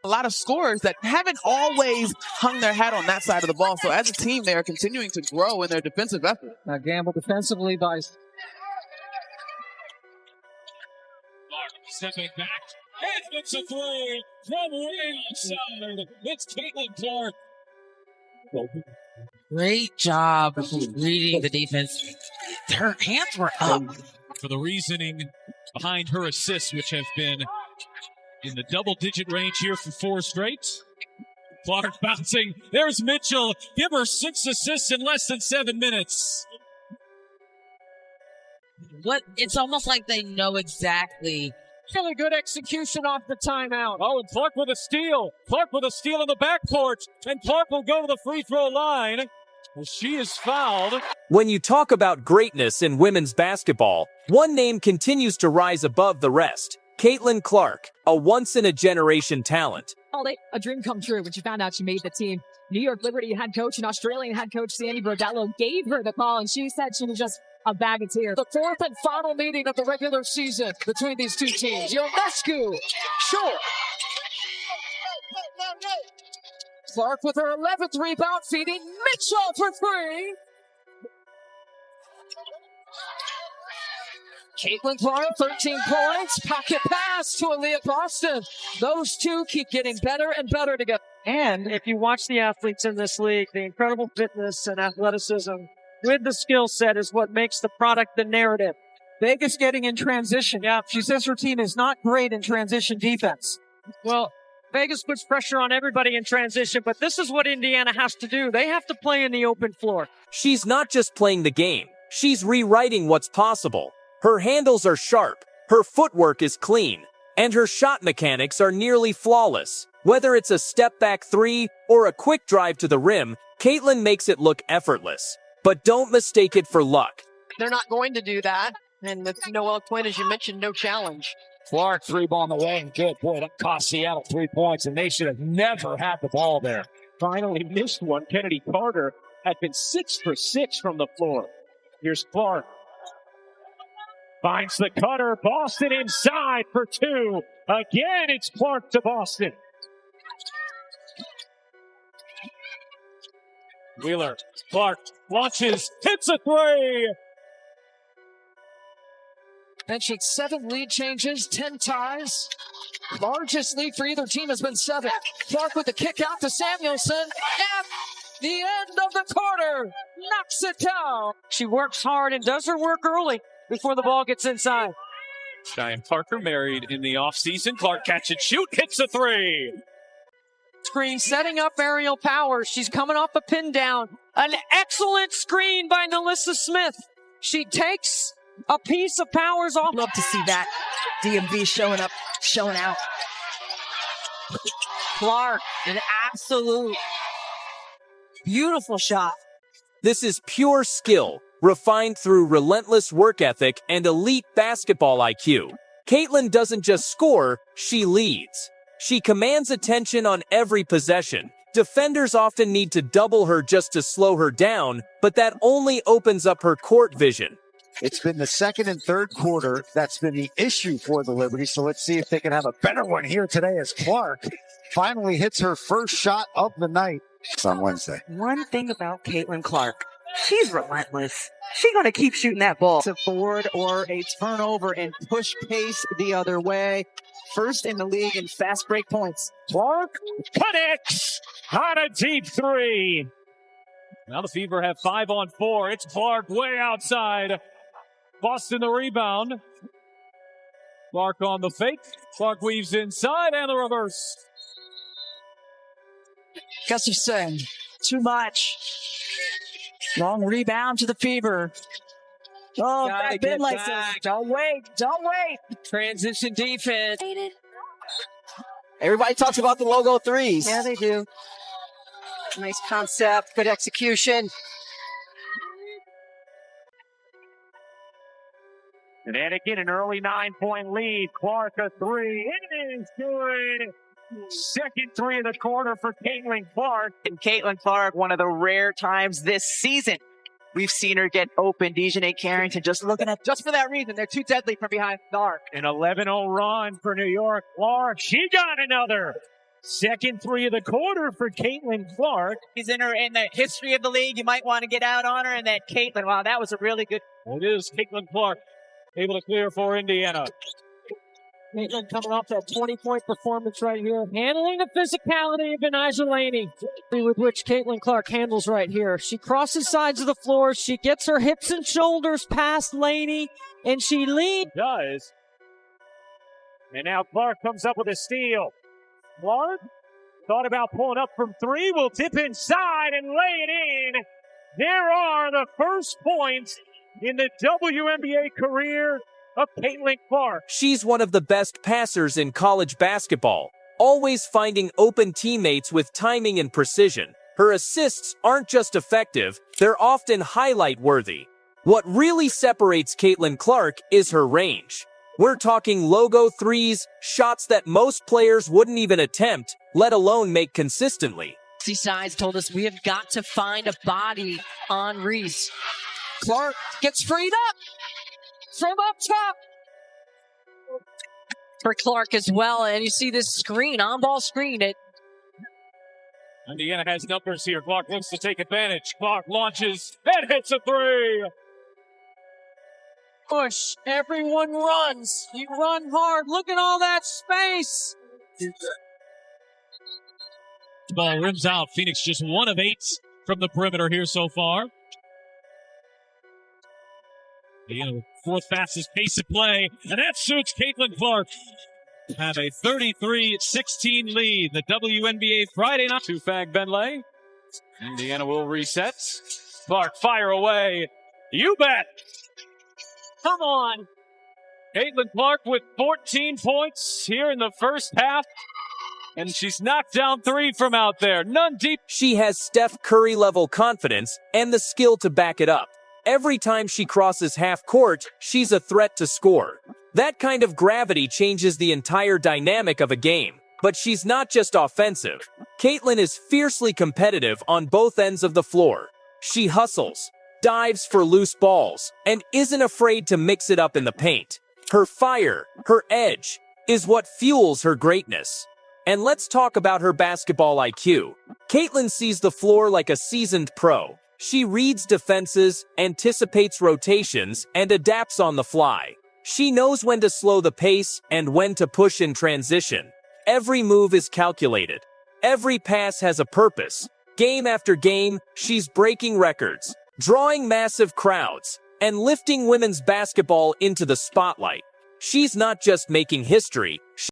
a lot of scorers that haven't always hung their hat on that side of the ball. So as a team, they are continuing to grow in their defensive effort. Now gamble defensively by... Stepping back, and it's a three from way outside. It's Caitlin Clark. Great job reading the defense. Her hands were up. For the reasoning behind her assists, which have been in the double-digit range here for 4 straight. Clark bouncing. There's Mitchell. Give her 6 assists in less than 7 minutes. It's almost like they know exactly. Really good execution off the timeout. Oh, and Clark with a steal. Clark with a steal in the backcourt. And Clark will go to the free throw line. She is fouled. When you talk about greatness in women's basketball, one name continues to rise above the rest. Caitlin Clark, a once-in-a-generation talent. A dream come true when she found out she made the team. New York Liberty head coach and Australian head coach Sandy Brodello gave her the call, and she said she was just a bag of tears. The 4th and final meeting of the regular season between these two teams. Ionescu, sure. Clark with her 11th rebound, feeding Mitchell for 3. Caitlin Clark, 13 points. Pocket pass to Aaliyah Boston. Those two keep getting better and better together. And if you watch the athletes in this league, the incredible fitness and athleticism with the skill set is what makes the product the narrative. Vegas getting in transition. Yeah, she says her team is not great in transition defense. Well, Vegas puts pressure on everybody in transition, but this is what Indiana has to do. They have to play in the open floor. She's not just playing the game. She's rewriting what's possible. Her handles are sharp, her footwork is clean, and her shot mechanics are nearly flawless. Whether it's a step-back 3 or a quick drive to the rim, Caitlin makes it look effortless. But don't mistake it for luck. They're not going to do that. And with Noelle Quinn, as you mentioned, no challenge. Clark, 3 ball on the way, and good. Boy, that cost Seattle 3 points, and they should have never had the ball there. Finally missed one. Kennedy Carter had been 6 for 6 from the floor. Here's Clark. Finds the cutter. Boston inside for 2. Again, it's Clark to Boston. Wheeler. Clark launches. Hits a 3. Mentioned 7 lead changes, 10 ties. Largest lead for either team has been 7. Clark with the kick out to Samuelson. At the end of the quarter, knocks it down. She works hard and does her work early before the ball gets inside. Cheyenne Parker married in the offseason. Clark catch and shoot. Hits a 3. Screen setting up aerial power. She's coming off a pin down. An excellent screen by Nalissa Smith. She takes a piece of Powers off. Love to see that. DMV showing up, showing out. Clark, an absolute beautiful shot. This is pure skill, refined through relentless work ethic and elite basketball IQ. Caitlin doesn't just score, she leads. She commands attention on every possession. Defenders often need to double her just to slow her down, but that only opens up her court vision. It's been the second and third quarter that's been the issue for the Liberty, so let's see if they can have a better one here today as Clark finally hits her first shot of the night. It's on Wednesday. One thing about Caitlin Clark, she's relentless. She's going to keep shooting that ball. It's a board or a turnover and push pace the other way. First in the league in fast break points. Clark connects on a deep 3. Now the Fever have 5 on 4. It's Clark way outside. Boston the rebound. Clark on the fake. Clark weaves inside and the reverse. Gustafson, too much. Long rebound to the Fever. Oh, back Ben license. Don't wait. Transition defense. Everybody talks about the logo 3s. Yeah, they do. Nice concept, good execution. Connecticut, an early 9-point lead. Clark a 3. It is good. Second 3 of the quarter for Caitlin Clark. And Caitlin Clark, one of the rare times this season we've seen her get open. Dejanay Carrington just for that reason. They're too deadly from behind the arc. An 11-0 run for New York. Clark, she got another. Second three of the quarter for Caitlin Clark. She's in the history of the league. You might want to get out on her. And that Caitlin, wow, that was a really good. It is Caitlin Clark able to clear for Indiana. Caitlin coming off that 20-point performance right here. Handling the physicality of Benijah Laney, with which Caitlin Clark handles right here. She crosses sides of the floor. She gets her hips and shoulders past Laney, and she leads. Does. And now Clark comes up with a steal. Clark thought about pulling up from three. Will tip inside and lay it in. There are the first points in the WNBA career of Caitlin Clark. She's one of the best passers in college basketball, always finding open teammates with timing and precision. Her assists aren't just effective, they're often highlight-worthy. What really separates Caitlin Clark is her range. We're talking logo threes, shots that most players wouldn't even attempt, let alone make consistently. Size told us we have got to find a body on Reese. Clark gets freed up from up top for Clark as well. And you see this screen, on-ball screen. Indiana has numbers here. Clark looks to take advantage. Clark launches and hits a three. Push. Everyone runs. You run hard. Look at all that space. The ball rims out. Phoenix just 1 of 8 from the perimeter here so far. The fourth fastest pace of play, and that suits Caitlin Clark. Have a 33-16 lead. The WNBA Friday night. Two-fag Benlay. Indiana will reset. Clark fire away. You bet. Come on. Caitlin Clark with 14 points here in the first half. And she's knocked down 3 from out there. None deep. She has Steph Curry-level confidence and the skill to back it up. Every time she crosses half court, she's a threat to score. That kind of gravity changes the entire dynamic of a game. But she's not just offensive. Caitlin is fiercely competitive on both ends of the floor. She hustles, dives for loose balls, and isn't afraid to mix it up in the paint. Her fire, her edge, is what fuels her greatness. And let's talk about her basketball IQ. Caitlin sees the floor like a seasoned pro. She reads defenses, anticipates rotations, and adapts on the fly. She knows when to slow the pace and when to push in transition. Every move is calculated. Every pass has a purpose. Game after game, she's breaking records, drawing massive crowds, and lifting women's basketball into the spotlight. She's not just making history.